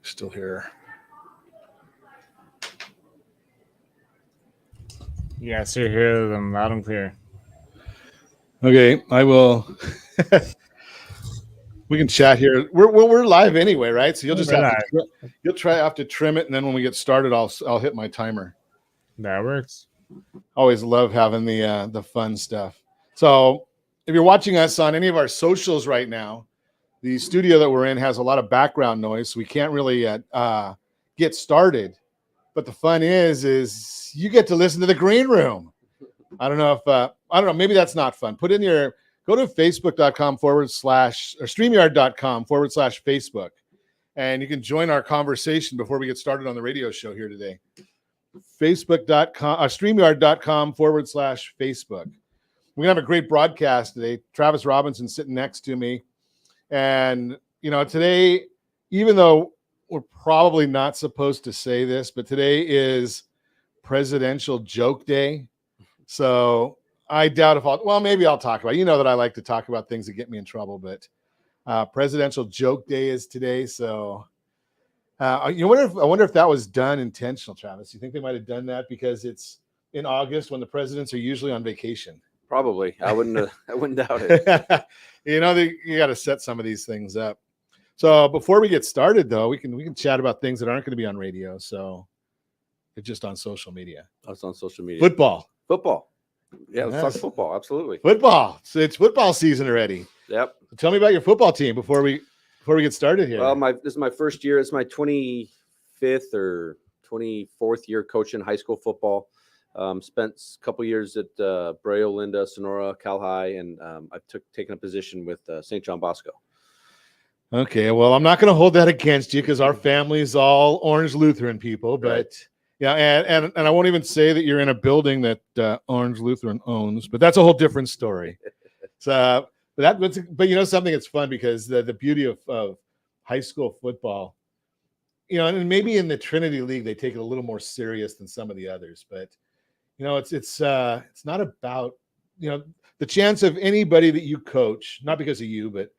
Still here. Yes, you hear them loud and clear. Okay, I will. We can chat here. We're live anyway, right? So you'll just have to trim it, and then when we get started, I'll hit my timer. That works. Always love having the fun stuff. So if you're watching us on any of our socials right now, the studio that we're in has a lot of background noise, so we can't really get started. But the fun is you get to listen to the green room. I don't know. Maybe that's not fun. Go to facebook.com / or StreamYard.com / Facebook, and you can join our conversation before we get started on the radio show here today. StreamYard.com / Facebook. We're gonna have a great broadcast today. Travis Robinson sitting next to me, and today, even though we're probably not supposed to say this, but today is Presidential Joke Day. So I doubt if maybe I'll talk about it. You know that I like to talk about things that get me in trouble, but Presidential Joke Day is today. So I wonder if that was done intentional, Travis. You think they might have done that because it's in August when the presidents are usually on vacation? Probably. I wouldn't doubt it. You got to set some of these things up. So before we get started, though, we can chat about things that aren't going to be on radio. So it's just on social media. Oh, it's on social media. Football. Yeah, let's talk football. Absolutely. Football. So it's football season already. Yep. So tell me about your football team before we get started here. Well, this is my first year. It's my 25th or 24th year coaching high school football. Spent a couple years at Brea, Linda, Sonora, Cal High, and I've taken a position with St. John Bosco. Okay, well, I'm not going to hold that against you because our family's all Orange Lutheran people, but right. Yeah, and I won't even say that you're in a building that Orange Lutheran owns, but that's a whole different story. So, but something that's fun because the beauty of high school football, and maybe in the Trinity League they take it a little more serious than some of the others, but it's not about the chance of anybody that you coach, not because of you, but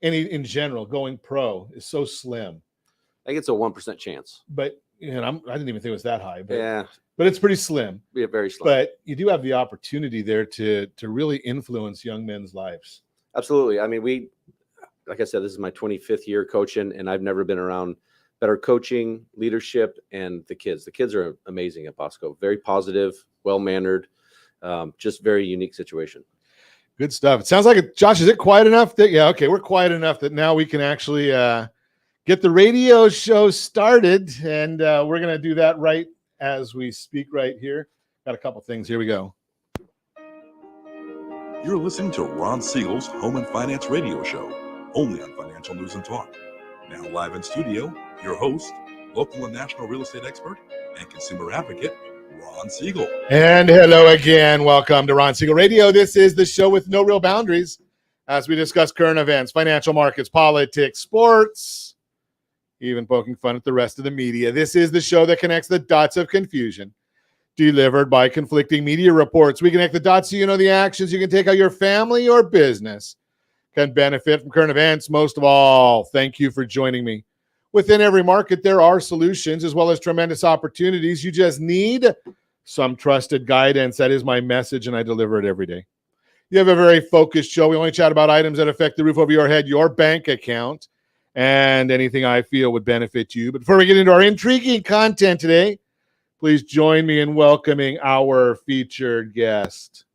in general going pro is so slim. I think it's a 1% chance. But I didn't even think it was that high. But, yeah, but it's pretty slim. Yeah, very slim. But you do have the opportunity there to really influence young men's lives. Absolutely. I mean, like I said, this is my 25th year coaching, and I've never been around better coaching, leadership, and the kids. The kids are amazing at Bosco. Very positive, well-mannered, just very unique situation. Good stuff. It sounds like Josh, is it quiet enough we're quiet enough that now we can actually get the radio show started, and we're going to do that right as we speak right here. Got a couple things. Here we go. You're listening to Ron Siegel's Home and Finance Radio Show, only on Financial News and Talk. Now live in studio, your host, local and national real estate expert and consumer advocate, Ron Siegel. And hello again. Welcome to Ron Siegel Radio. This is the show with no real boundaries as we discuss current events, financial markets, politics, sports, even poking fun at the rest of the media. This is the show that connects the dots of confusion delivered by conflicting media reports. We connect the dots so you know the actions you can take how your family or business can benefit from current events. Most of all, thank you for joining me. Within every market, there are solutions as well as tremendous opportunities. You just need some trusted guidance. That is my message, and I deliver it every day. You have a very focused show. We only chat about items that affect the roof over your head, your bank account, and anything I feel would benefit you. But before we get into our intriguing content today, please join me in welcoming our featured guest.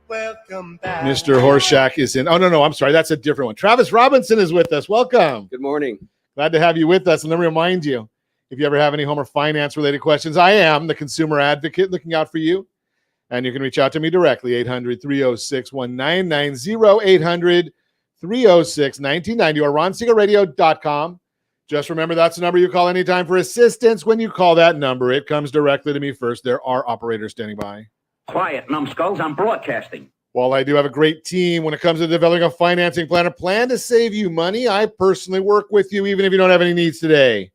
Welcome back. Mr. Horshack is in. Oh, no, I'm sorry. That's a different one. Travis Robinson is with us. Welcome. Good morning. Glad to have you with us. And let me remind you, if you ever have any home or finance related questions, I am the consumer advocate looking out for you. And you can reach out to me directly, 800-306-1990, 800-306-1990, or ronsiegelradio.com. Just remember, that's the number you call anytime for assistance. When you call that number, it comes directly to me first. There are operators standing by. Quiet, numbskulls. I'm broadcasting. While I do have a great team when it comes to developing a financing plan, a plan to save you money, I personally work with you even if you don't have any needs today.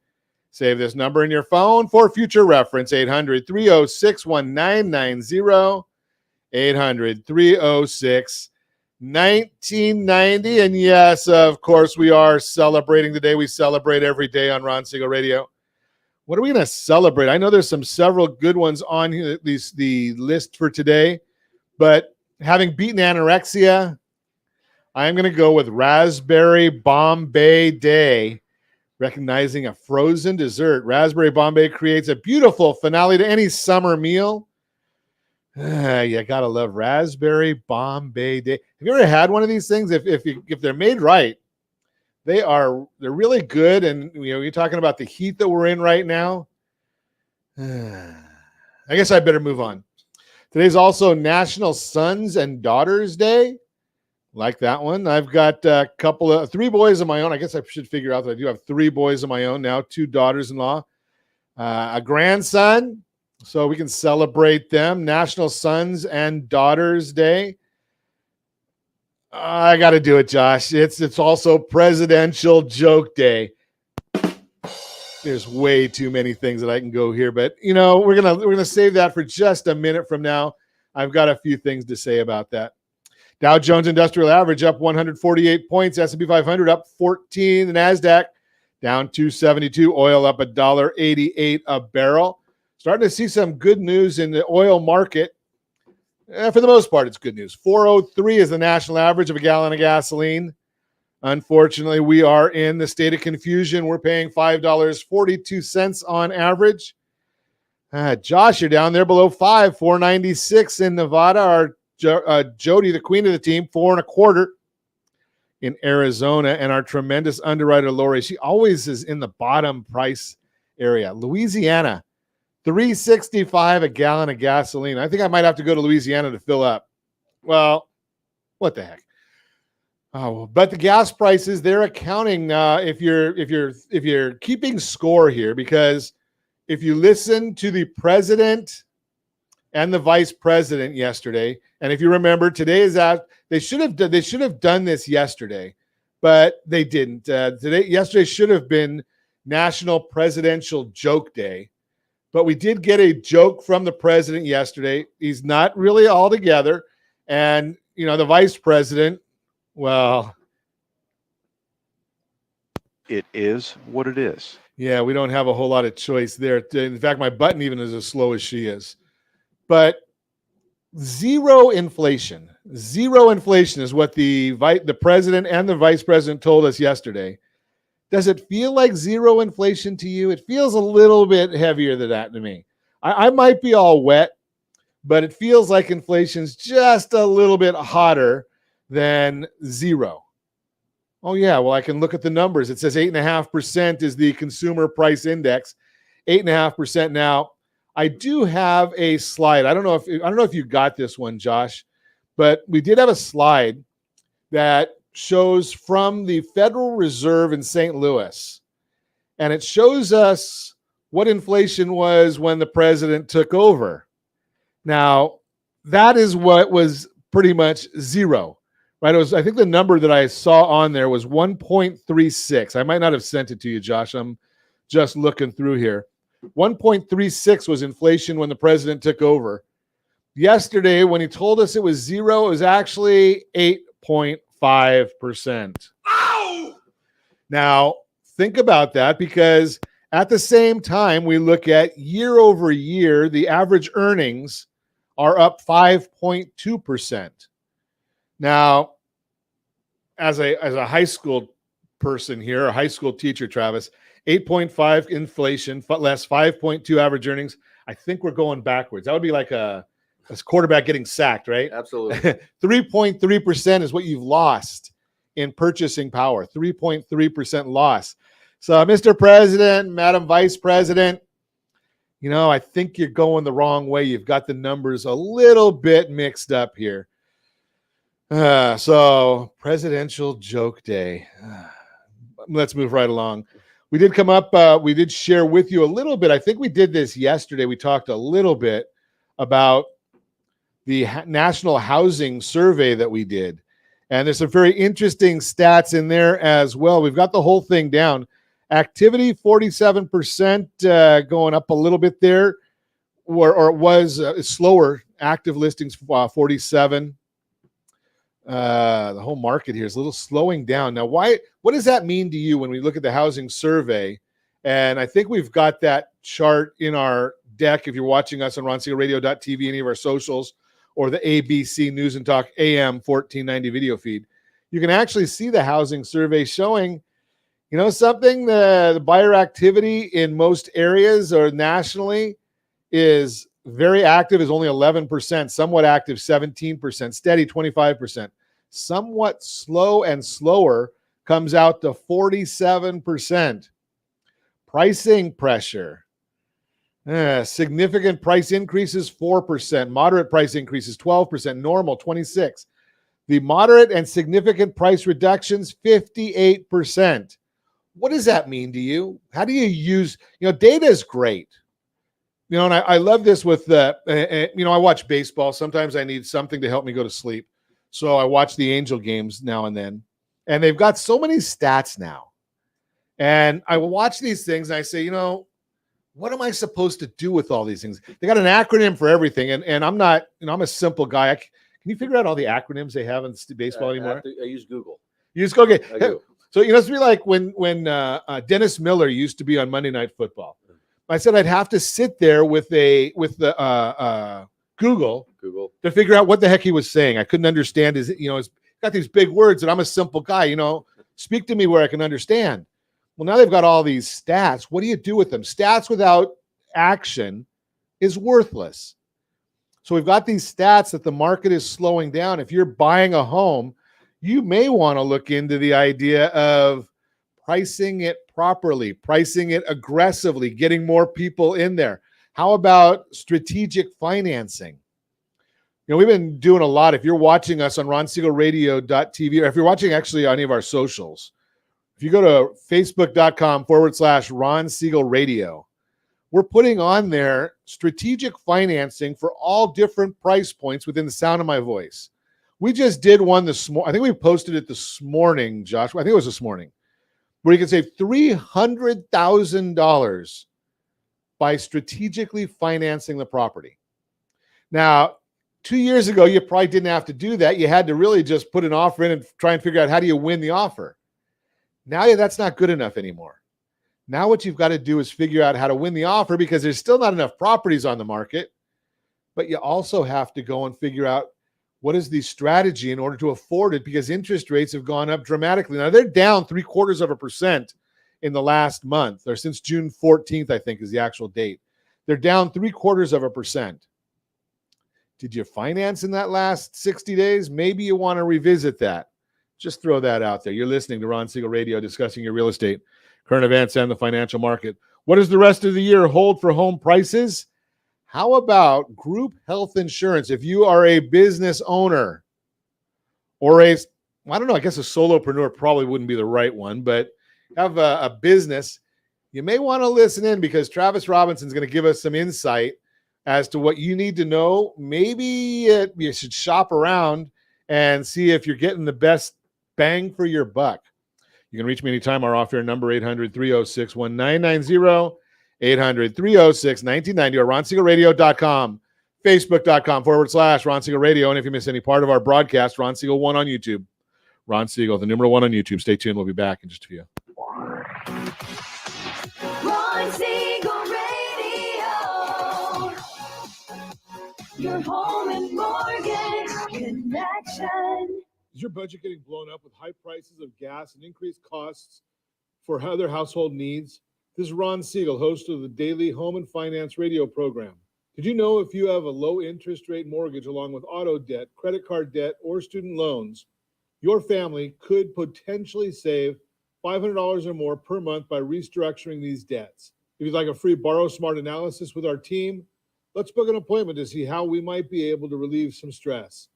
Save this number in your phone for future reference, 800-306-1990, 800-306-1990. And yes, of course, we are celebrating the day we celebrate every day on Ron Siegel Radio. What are we going to celebrate? I know there's several good ones on here, at least the list for today, but having beaten anorexia, I'm going to go with Raspberry Bombay Day, recognizing a frozen dessert. Raspberry Bombay creates a beautiful finale to any summer meal. You got to love Raspberry Bombay Day. Have you ever had one of these things? If they're made right, they're really good. And you're talking about the heat that we're in right now. I guess I better move on. Today's also National Sons and Daughters Day. Like that one. I've got three boys of my own. I guess I should figure out that I do have 3 boys of my own now, 2 daughters-in-law, a grandson, so we can celebrate them. National Sons and Daughters Day. I got to do it, Josh. It's also Presidential Joke Day. There's way too many things that I can go here, but we're gonna save that for just a minute from now. I've got a few things to say about that. Dow Jones Industrial Average up 148 points. S&P 500 up 14. The NASDAQ down 272. Oil up $1.88 a barrel. Starting to see some good news in the oil market. For the most part, it's good news. 403 is the national average of a gallon of gasoline. Unfortunately, we are in the state of confusion. We're paying $5.42 on average. Josh, you're down there below 5, 496 in Nevada. Our Jody, the queen of the team, 4.25 in Arizona, and our tremendous underwriter Lori, she always is in the bottom price area. Louisiana, $3.65 a gallon of gasoline. I think I might have to go to Louisiana to fill up. Well, what the heck? Oh, but the gas prices, they're accounting. If you're keeping score here, because if you listen to the president and the vice president yesterday, and if you remember, today is out. They should have done this yesterday, but they didn't. Yesterday should have been National Presidential Joke Day, but we did get a joke from the president yesterday. He's not really all together, and the vice president. Well, it is what it is. Yeah, we don't have a whole lot of choice there. In fact, my button even is as slow as she is. But zero inflation is what the president and the vice president told us yesterday. Does it feel like zero inflation to you? It feels a little bit heavier than that to me. I might be all wet, but it feels like inflation's just a little bit hotter than zero. Oh, yeah, well, I can look at the numbers. It says 8.5% is the consumer price index, 8.5%. Now, I do have a slide. I don't know if you got this one, Josh, but we did have a slide that shows from the Federal Reserve in St. Louis, and it shows us what inflation was when the president took over. Now, that is what was pretty much zero. Right, I think the number that I saw on there was 1.36. I might not have sent it to you, Josh. I'm just looking through here. 1.36 was inflation when the president took over. Yesterday, when he told us it was zero, it was actually 8.5%. Ow! Now, think about that, because at the same time, we look at year over year, the average earnings are up 5.2%. Now, as a high school person here, a high school teacher, Travis, 8.5 inflation, less 5.2 average earnings. I think we're going backwards. That would be like a quarterback getting sacked, right? Absolutely. 3.3% is what you've lost in purchasing power. 3.3% loss. So, Mr. President, Madam Vice President, I think you're going the wrong way. You've got the numbers a little bit mixed up here. So Presidential Joke Day. Let's move right along. We did come up, we did share with you a little bit. I think we did this yesterday. We talked a little bit about the National Housing Survey that we did. And there's some very interesting stats in there as well. We've got the whole thing down. Activity, 47%, going up a little bit there, or it was slower active listings 47. The whole market here is a little slowing down. Now, what does that mean to you when we look at the housing survey? And I think we've got that chart in our deck if you're watching us on ronsiegelradio.tv, any of our socials, or the ABC News and Talk AM 1490 video feed. You can actually see the housing survey showing, something, the buyer activity in most areas or nationally is very active, is only 11%, somewhat active 17%, steady 25%. Somewhat slow and slower comes out to 47%. Pricing pressure. Significant price increases 4%, moderate price increases 12%, normal 26%. The moderate and significant price reductions 58%. What does that mean to you? How do you use, data is great. And I love this with I watch baseball. Sometimes I need something to help me go to sleep. So I watch the Angel games now and then. And they've got so many stats now. And I will watch these things and I say, what am I supposed to do with all these things? They got an acronym for everything. And I'm not, I'm a simple guy. Can you figure out all the acronyms they have in baseball anymore? I use Google. You just go, okay. I do. So, it's be like when Dennis Miller used to be on Monday Night Football. I said I'd have to sit there with the Google to figure out what the heck he was saying. I couldn't understand his, it's got these big words and I'm a simple guy, speak to me where I can understand. Well, now they've got all these stats. What do you do with them? Stats without action is worthless. So we've got these stats that the market is slowing down. If you're buying a home, you may want to look into the idea of pricing it properly, pricing it aggressively, getting more people in there. How about strategic financing? We've been doing a lot. If you're watching us on ronsiegelradio.tv, or if you're watching actually on any of our socials, if you go to facebook.com/Ron Siegel Radio, we're putting on there strategic financing for all different price points within the sound of my voice. We just did one this morning. I think we posted it this morning, Josh. I think it was this morning, where you can save $300,000 by strategically financing the property. Now, 2 years ago, you probably didn't have to do that. You had to really just put an offer in and try and figure out how do you win the offer. Now that's not good enough anymore. Now what you've got to do is figure out how to win the offer because there's still not enough properties on the market, but you also have to go and figure out what is the strategy in order to afford it because interest rates have gone up dramatically. Now they're down 0.75% in the last month, or since June 14th, I think is the actual date. They're down 0.75%. Did you finance in that last 60 days? Maybe you want to revisit that. Just throw that out there. You're listening to Ron Siegel Radio discussing your real estate, current events, and the financial market. What does the rest of the year hold for home prices? How about group health insurance? If you are a business owner or I don't know, I guess a solopreneur probably wouldn't be the right one, but have a business, you may want to listen in because Travis Robinson's going to give us some insight as to what you need to know. Maybe you should shop around and see if you're getting the best bang for your buck. You can reach me anytime. Our off-air number, 800-306-1990, 800-306-1990, or ronsiegelradio.com, facebook.com/Ron Siegel Radio. And if you miss any part of our broadcast, Ron Siegel 1 on YouTube. Ron Siegel, the numeral 1 on YouTube. Stay tuned. We'll be back in just a few. Ron Siegel Radio, your home and mortgage connection. Is your budget getting blown up with high prices of gas and increased costs for other household needs? This is Ron Siegel, host of the daily home and finance radio program. Did you know if you have a low interest rate mortgage along with auto debt, credit card debt, or student loans, your family could potentially save $500 or more per month by restructuring these debts? If you'd like a free Borrow Smart analysis with our team, let's book an appointment to see how we might be able to relieve some stress.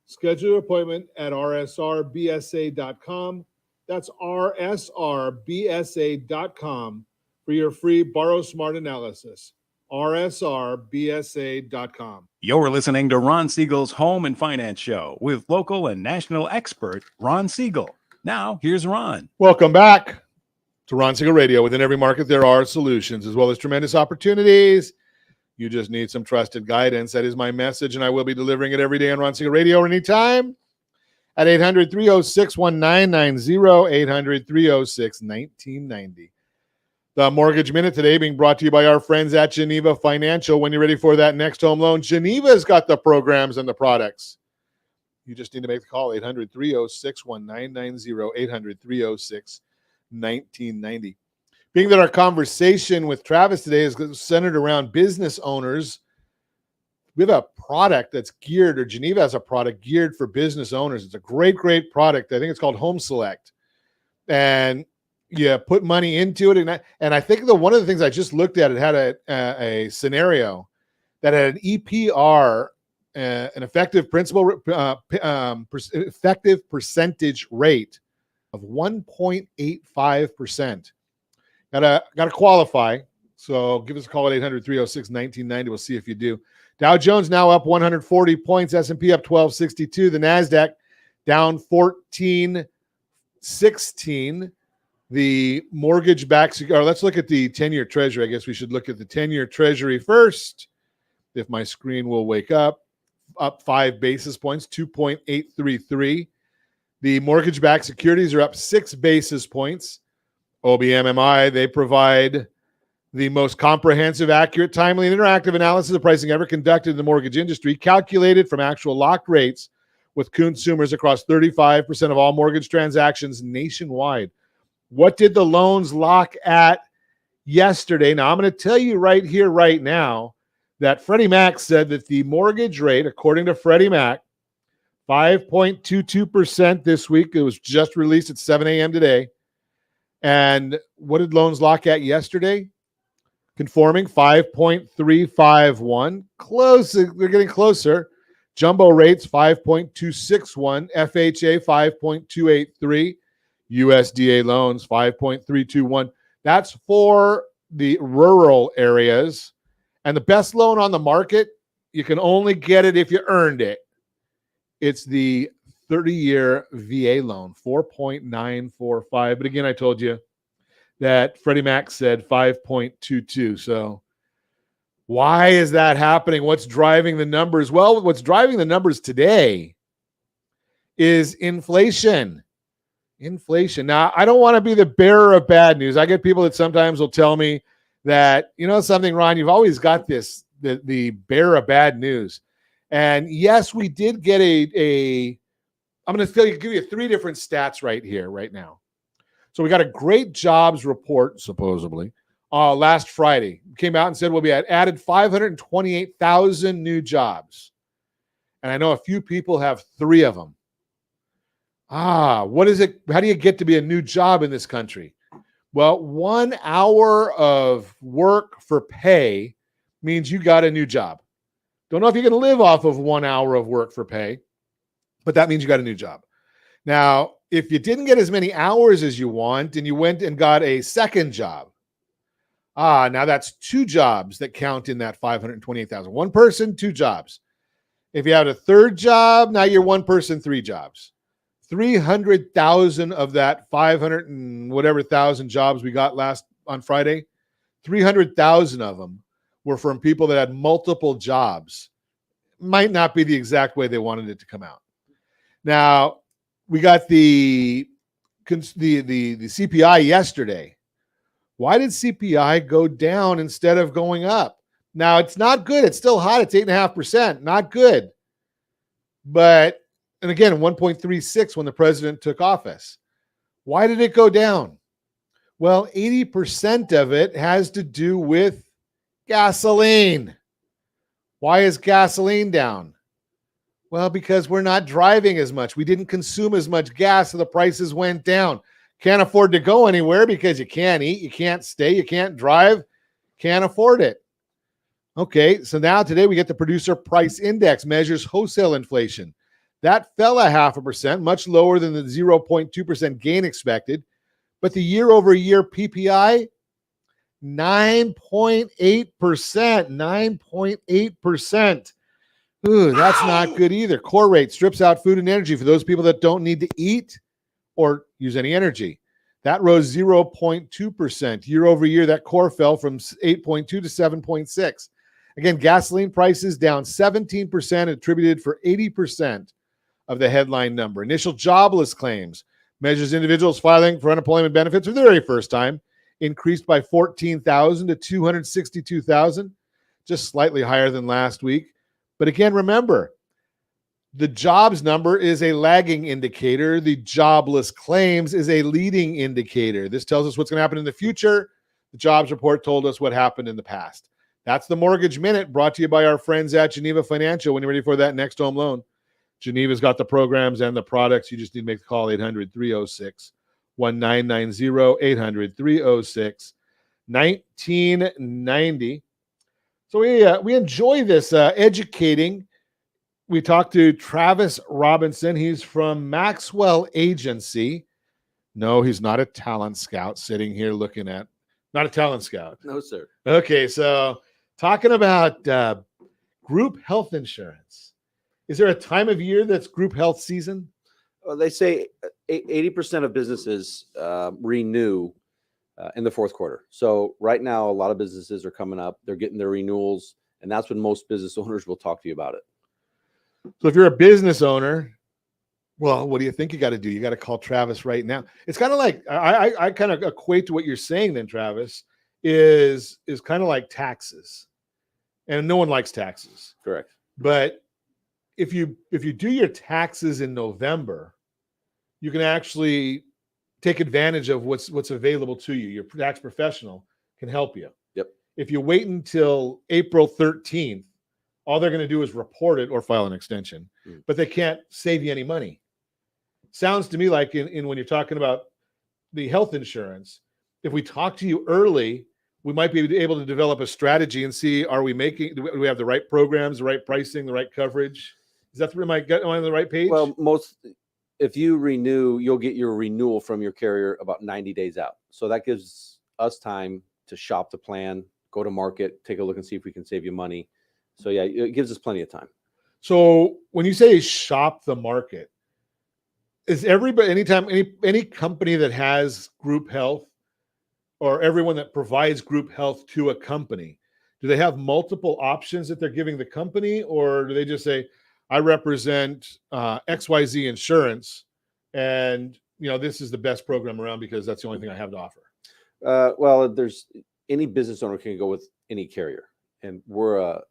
Schedule your appointment at rsrbsa.com. That's rsrbsa.com for your free Borrow Smart analysis. rsrbsa.com. You're listening to Ron Siegel's Home and Finance Show with local and national expert Ron Siegel. Now, here's Ron. Welcome back to Ron Siegel Radio. Within every market, there are solutions as well as tremendous opportunities. You just need some trusted guidance. That is my message, and I will be delivering it every day on Ron Siegel Radio or anytime at 800-306-1990, 800-306-1990. The Mortgage Minute today being brought to you by our friends at Geneva Financial. When you're ready for that next home loan, Geneva's got the programs and the products. You just need to make the call, 800-306-1990, 800-306-1990. Being that our conversation with Travis today is centered around business owners, we have a product that's geared, or Geneva has a product geared for business owners. It's a great, great product. I think it's called Home Select. And you put money into it. And I think one of the things I just looked at, it had a scenario that had an EPR, an effective effective percentage rate of 1.85%. Gotta qualify. So give us a call at 800-306-1990. We'll see if you do. Dow Jones now up 140 points. S&P up 1262. The NASDAQ down 1416. The mortgage-backed, or let's look at the 10-year Treasury. I guess we should look at the 10-year Treasury first. If my screen will wake up 5 basis points, 2.833. The mortgage-backed securities are up 6 basis points. OBMMI, they provide the most comprehensive, accurate, timely, and interactive analysis of pricing ever conducted in the mortgage industry, calculated from actual locked rates with consumers across 35% of all mortgage transactions nationwide. What did the loans lock at yesterday? Now, I'm going to tell you right here, right now, that Freddie Mac said that the mortgage rate, according to Freddie Mac, 5.22% this week. It was just released at 7 a.m. today. And what did loans lock at yesterday? Conforming 5.351. Close. They're getting closer. Jumbo rates 5.261. FHA 5.283. USDA loans 5.321. That's for the rural areas. And the best loan on the market, you can only get it if you earned it. It's the 30-year VA loan, 4.945. But again, I told you that Freddie Mac said 5.22. So why is that happening? What's driving the numbers? Well, what's driving the numbers today is inflation. Inflation. Now, I don't want to be the bearer of bad news. I get people that sometimes will tell me that, you know something, Ron, you've always got this, the bearer of bad news. And yes, we did get I'm going to give you 3 different stats right here, right now. So we got a great jobs report, supposedly, last Friday. Came out and said, well, we had added 528,000 new jobs. And I know a few people have 3 of them. What is it? How do you get to be a new job in this country? Well, 1 hour of work for pay means you got a new job. Don't know if you can live off of 1 hour of work for pay, but that means you got a new job. Now, if you didn't get as many hours as you want and you went and got a second job, now that's 2 jobs that count in that 528,000. 1 person, 2 jobs. If you have a third job, now you're 1 person, 3 jobs. 300,000 of that 500 and whatever thousand jobs we got on Friday, 300,000 of them were from people that had multiple jobs. Might not be the exact way they wanted it to come out. Now, we got the CPI yesterday. Why did CPI go down instead of going up? Now, it's not good. It's still hot. It's 8.5%. Not good. But, and again, 1.36 when the president took office. Why did it go down? Well, 80% of it has to do with gasoline. Why is gasoline down? Well, because we're not driving as much. We didn't consume as much gas, so the prices went down. Can't afford to go anywhere because you can't eat, you can't stay, you can't drive, can't afford it. Okay, so now today we get the producer price index, measures wholesale inflation. That fell 0.5%, much lower than the 0.2% gain expected. But the year-over-year PPI, 9.8%, 9.8%. Ooh, that's not good either. Core rate strips out food and energy for those people that don't need to eat or use any energy. That rose 0.2%. Year over year, that core fell from 8.2 to 7.6. Again, gasoline prices down 17%, attributed for 80% of the headline number. Initial jobless claims measures individuals filing for unemployment benefits for the very first time, increased by 14,000 to 262,000, just slightly higher than last week. But again, remember, the jobs number is a lagging indicator. The jobless claims is a leading indicator. This tells us what's going to happen in the future. The jobs report told us what happened in the past. That's the Mortgage Minute, brought to you by our friends at Geneva Financial. When you're ready for that next home loan, Geneva's got the programs and the products. You just need to make the call, 800-306-1990, 800-306-1990. So we enjoy this educating. We talked to Travis Robinson. He's from Maxwell Agency. No, he's not a talent scout sitting here looking at. Not a talent scout. No, sir. Okay, so talking about group health insurance. Is there a time of year that's group health season? Well, they say 80% of businesses renew in the fourth quarter. So right now, a lot of businesses are coming up. They're getting their renewals, and that's when most business owners will talk to you about it. So if you're a business owner, well, what do you think you got to do? You got to call Travis right now. It's kind of like, I kind of equate to what you're saying then, Travis, is kind of like taxes. And no one likes taxes. Correct. But if you do your taxes in November, you can actually take advantage of what's available to you. Your tax professional can help you. Yep. If you wait until April 13th, all they're going to do is report it or file an extension, but they can't save you any money. Sounds to me like in when you're talking about the health insurance, if we talk to you early, we might be able to develop a strategy and see, do we have the right programs, the right pricing, the right coverage? Is that am I on the right page? Well, if you renew, you'll get your renewal from your carrier about 90 days out. So that gives us time to shop the plan, go to market, take a look and see if we can save you money. So yeah, it gives us plenty of time. So when you say shop the market, is everybody, anytime any company that has group health or everyone that provides group health to a company, do they have multiple options that they're giving the company, or do they just say, I represent XYZ insurance and this is the best program around because that's the only thing I have to offer? Well, there's any business owner can go with any carrier. And we're a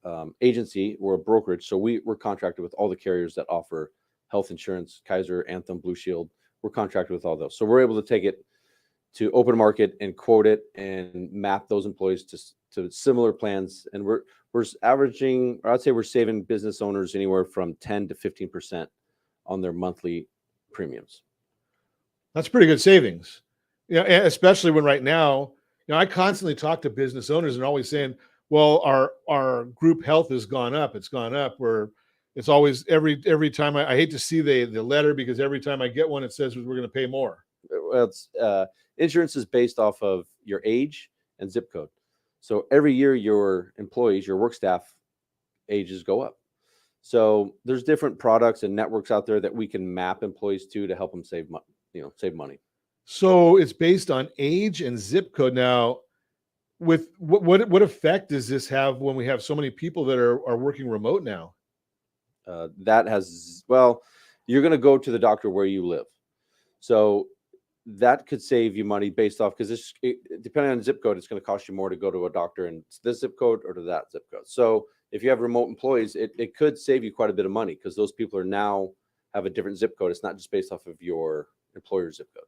agency, we're a brokerage, so we're contracted with all the carriers that offer health insurance, Kaiser, Anthem, Blue Shield. We're contracted with all those. So we're able to take it to open market and quote it and map those employees to similar plans. And we're averaging, or I'd say we're saving business owners anywhere from 10 to 15% on their monthly premiums. That's pretty good savings. Especially when right now, I constantly talk to business owners and always saying, well, our group health has gone up. It's gone up. Where it's always every time I hate to see the letter, because every time I get one, it says we're going to pay more. Well, insurance is based off of your age and zip code. So every year your employees, your work staff ages go up. So there's different products and networks out there that we can map employees to help them save money. So it's based on age and zip code. Now, with what effect does this have when we have so many people that are working remote now? You're going to go to the doctor where you live. So that could save you money based off, because depending on the zip code, it's going to cost you more to go to a doctor in this zip code or to that zip code. So if you have remote employees, it could save you quite a bit of money, because those people have a different zip code. It's not just based off of your employer's zip code.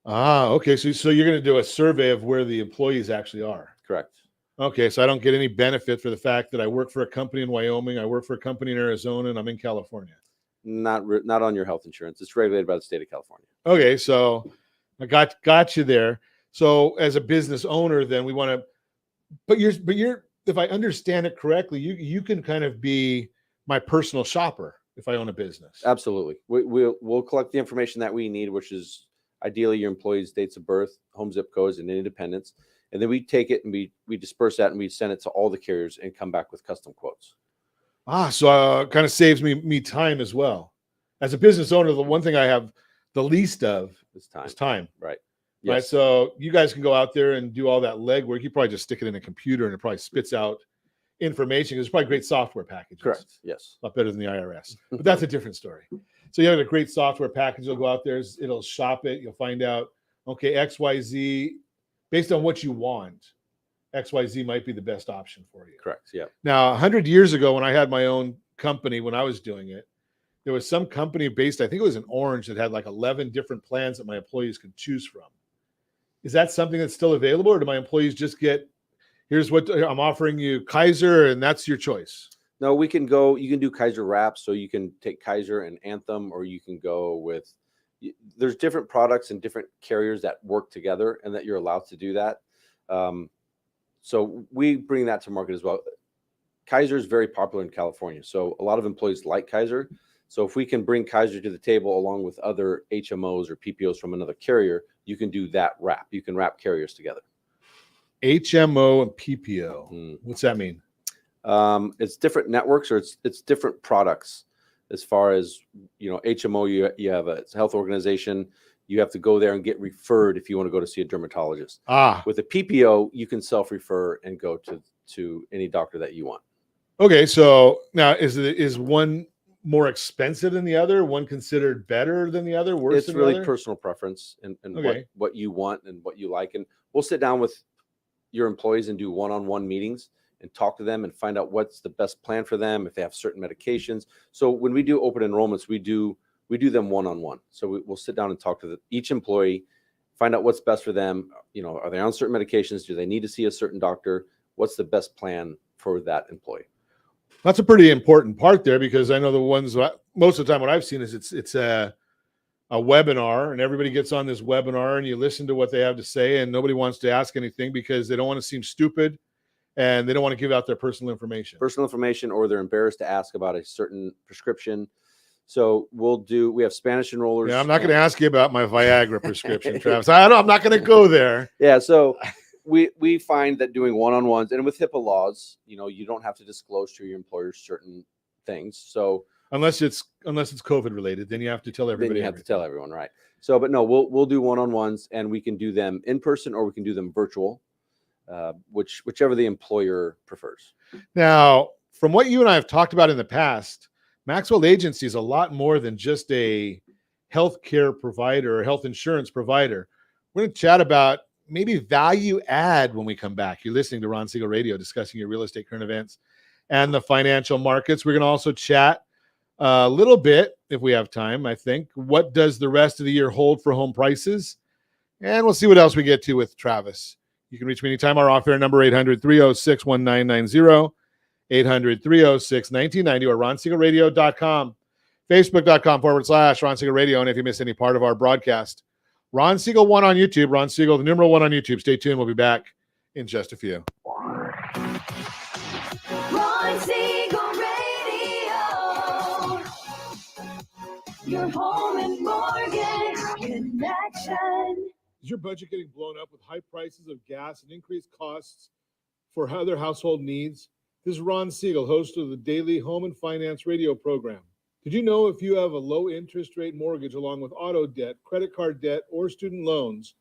Okay. So you're going to do a survey of where the employees actually are. Correct. Okay. So I don't get any benefit for the fact that I work for a company in Wyoming, I work for a company in Arizona, and I'm in California. Not on your health insurance. It's regulated by the state of California. Okay. So I got you there. So as a business owner, then we want to, but you're, if I understand it correctly, you can kind of be my personal shopper if I own a business. Absolutely. We'll collect the information that we need, which is ideally your employees' dates of birth, home zip codes, and independence. And then we take it and we disperse that and we send it to all the carriers and come back with custom quotes. So kind of saves me time as well. As a business owner, the one thing I have the least of is time. Right. Yes. Right. So you guys can go out there and do all that legwork. You probably just stick it in a computer and it probably spits out, information. There's probably great software packages. Correct. Yes. A lot better than the IRS. But that's a different story. So you have a great software package. You'll go out there, it'll shop it. You'll find out, okay, XYZ, based on what you want, XYZ might be the best option for you. Correct. Yeah. Now, 100 years ago, when I had my own company, when I was doing it, there was some company based, I think it was in Orange, that had like 11 different plans that my employees could choose from. Is that something that's still available, or do my employees just get, here's what I'm offering you, Kaiser, and that's your choice? No, you can do Kaiser wraps, so you can take Kaiser and Anthem, or you can go with, there's different products and different carriers that work together and that you're allowed to do that. So we bring that to market as well. Kaiser is very popular in California, so a lot of employees like Kaiser. So if we can bring Kaiser to the table along with other HMOs or PPOs from another carrier, you can do that wrap. You can wrap carriers together. HMO and PPO. What's that mean? It's different networks, or it's different products. As far as, HMO, you have a health organization. You have to go there and get referred if you want to go to see a dermatologist. With a PPO, you can self-refer and go to any doctor that you want. Okay, so now is one more expensive than the other? One considered better than the other? Worse? It's really personal preference and Okay. what you want and what you like. And we'll sit down with your employees and do one-on-one meetings and talk to them and find out what's the best plan for them, if they have certain medications. So when we do open enrollments, we do them one-on-one. So we'll sit down and talk to each employee, find out what's best for them. Are they on certain medications? Do they need to see a certain doctor? What's the best plan for that employee? That's a pretty important part there, because I know the ones most of the time what I've seen is it's a webinar, and everybody gets on this webinar and you listen to what they have to say, and nobody wants to ask anything because they don't want to seem stupid and they don't want to give out their personal information. Or they're embarrassed to ask about a certain prescription. So we have Spanish enrollers. Yeah, I'm not going to ask you about my Viagra prescription, Travis. I'm not going to go there. Yeah, so we find that doing one-on-ones, and with HIPAA laws, you don't have to disclose to your employer certain things. So unless it's COVID related, then you have to tell everybody. Then you have to tell everyone, right? So, but no, we'll do one-on-ones, and we can do them in person or we can do them virtual, whichever the employer prefers. Now, from what you and I have talked about in the past, Maxwell Agency is a lot more than just a healthcare provider or health insurance provider. We're going to chat about maybe value add when we come back. You're listening to Ron Siegel Radio, discussing your real estate current events and the financial markets. We're going to also chat a little bit, if we have time, I think. What does the rest of the year hold for home prices? And we'll see what else we get to with Travis. You can reach me anytime. Our off-air number, 800-306-1990, 800-306-1990, or ronsiegelradio.com, facebook.com/Ron Siegel Radio. And if you miss any part of our broadcast, Ron Siegel 1 on YouTube, Ron Siegel, the numeral 1 on YouTube. Stay tuned. We'll be back in just a few. Ron Siegel Radio, your home and mortgage connection. Is your budget getting blown up with high prices of gas and increased costs for other household needs? This is Ron Siegel, host of the daily Home and Finance radio program. Did you know if you have a low interest rate mortgage along with auto debt, credit card debt, or student loans,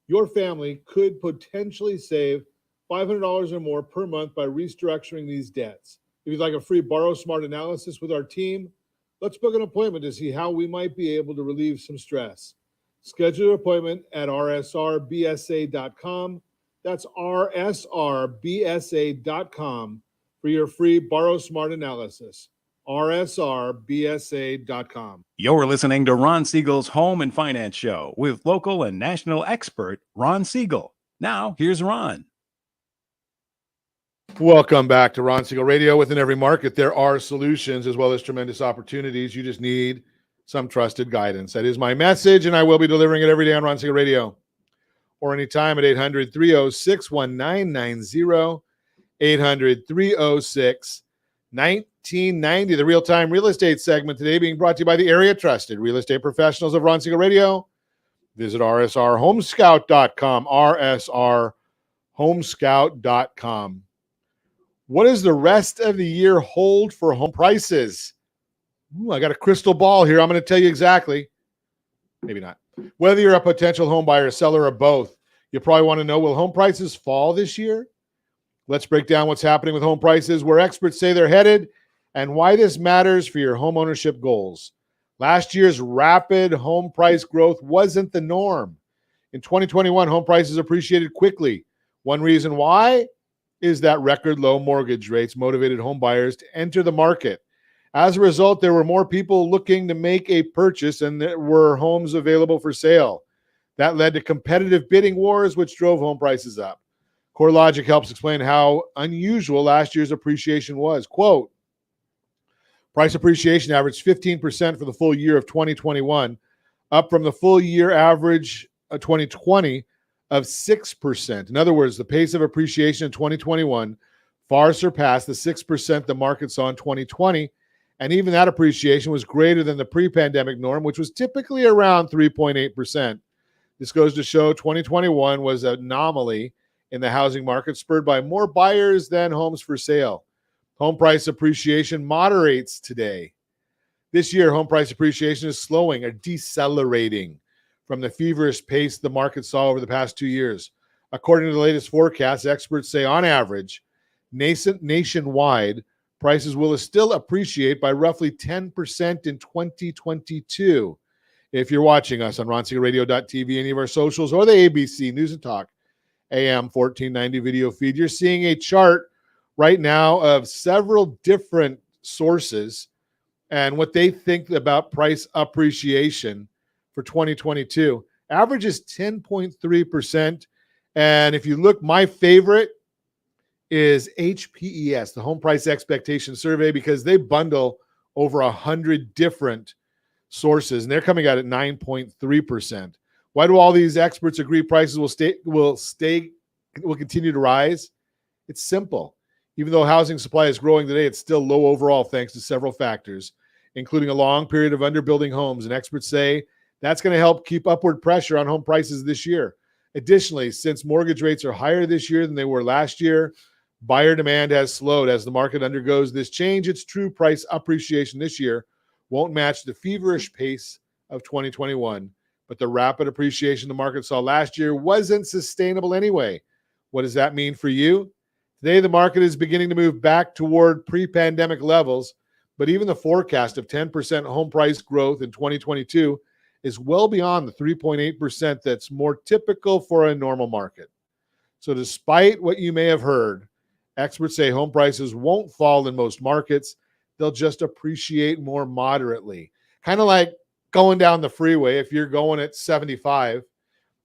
your family could potentially save $500 or more per month by restructuring these debts? If you'd like a free Borrow Smart analysis with our team, let's book an appointment to see how we might be able to relieve some stress. Schedule an appointment at rsrbsa.com. That's rsrbsa.com for your free Borrow Smart analysis. rsrbsa.com. You're listening to Ron Siegel's Home and Finance Show with local and national expert Ron Siegel. Now, here's Ron. Welcome back to Ron Siegel Radio. Within every market, there are solutions as well as tremendous opportunities. You just need some trusted guidance. That is my message, and I will be delivering it every day on Ron Siegel Radio or anytime at 800-306-1990, 800-306-1990. The real-time real estate segment today being brought to you by the area trusted real estate professionals of Ron Siegel Radio. Visit rsrhomescout.com, rsrhomescout.com. What does the rest of the year hold for home prices? Ooh, I got a crystal ball here. I'm going to tell you exactly. Maybe not. Whether you're a potential home buyer, seller, or both, you probably want to know, will home prices fall this year? Let's break down what's happening with home prices, where experts say they're headed, and why this matters for your home ownership goals. Last year's rapid home price growth wasn't the norm. In 2021, home prices appreciated quickly. One reason why is that record low mortgage rates motivated home buyers to enter the market. As a result, there were more people looking to make a purchase and there were homes available for sale. That led to competitive bidding wars, which drove home prices up. CoreLogic helps explain how unusual last year's appreciation was. Quote, price appreciation averaged 15% for the full year of 2021, up from the full year average of 2020 of 6%. In other words, the pace of appreciation in 2021 far surpassed the 6% the market saw in 2020, and even that appreciation was greater than the pre-pandemic norm, which was typically around 3.8%. This goes to show 2021 was an anomaly in the housing market, spurred by more buyers than homes for sale. Home price appreciation moderates today. This year, home price appreciation is slowing or decelerating from the feverish pace the market saw over the past 2 years. According to the latest forecasts, experts say on average, nationwide, prices will still appreciate by roughly 10% in 2022. If you're watching us on ronsiegelradio.tv, any of our socials, or the ABC News and Talk AM 1490 video feed, you're seeing a chart right now of several different sources and what they think about price appreciation for 2022. Average is 10.3%. And if you look, my favorite is HPES, the Home Price Expectation Survey, because they bundle over 100 different sources, and they're coming out at 9.3%. Why do all these experts agree prices will continue to rise? It's simple. Even though housing supply is growing today, it's still low overall thanks to several factors, including a long period of underbuilding homes. And experts say that's going to help keep upward pressure on home prices this year. Additionally, since mortgage rates are higher this year than they were last year, buyer demand has slowed as the market undergoes this change. Its true price appreciation this year won't match the feverish pace of 2021, but the rapid appreciation the market saw last year wasn't sustainable anyway. What does that mean for you? Today, the market is beginning to move back toward pre-pandemic levels, but even the forecast of 10% home price growth in 2022 is well beyond the 3.8% that's more typical for a normal market. So despite what you may have heard, experts say home prices won't fall in most markets. They'll just appreciate more moderately. Kind of like going down the freeway. If you're going at 75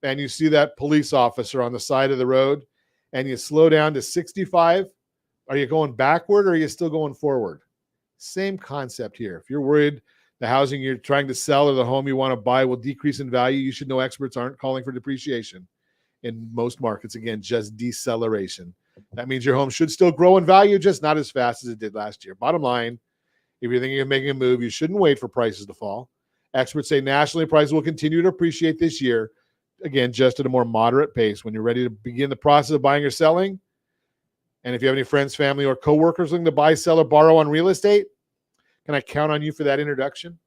and you see that police officer on the side of the road and you slow down to 65, are you going backward or are you still going forward? Same concept here. If you're worried the housing you're trying to sell or the home you want to buy will decrease in value, you should know experts aren't calling for depreciation in most markets. Again, just deceleration. That means your home should still grow in value, just not as fast as it did last year. Bottom line, if you're thinking of making a move, you shouldn't wait for prices to fall. Experts say nationally prices will continue to appreciate this year, again, just at a more moderate pace. When you're ready to begin the process of buying or selling, and if you have any friends, family, or coworkers looking to buy, sell, or borrow on real estate, can I count on you for that introduction?